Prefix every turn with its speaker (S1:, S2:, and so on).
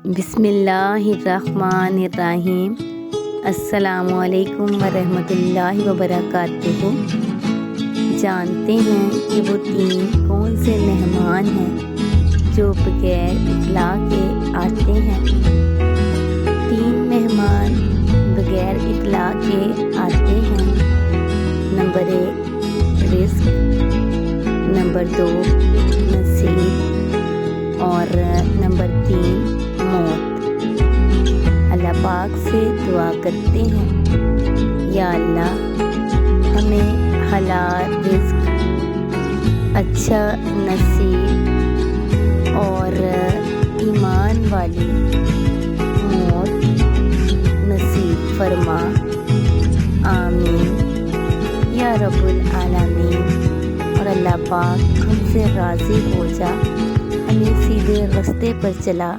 S1: بسم اللہ الرحمن الرحیم۔ السلام علیکم ورحمۃ اللہ وبرکاتہ۔ جانتے ہیں کہ وہ 3 کون سے مہمان ہیں جو بغیر اطلاع کے آتے ہیں؟ 3 مہمان بغیر اطلاع کے آتے ہیں۔ نمبر 1 رزق، نمبر 2 نصیب اور نمبر 3 موت۔ اللہ پاک سے دعا کرتے ہیں، یا اللہ ہمیں حلال رزق، اچھا نصیب اور ایمان والی موت نصیب فرما، آمین یا رب العالمین۔ اور اللہ پاک ہم سے راضی ہو جا، ہمیں سیدھے راستے پر چلا۔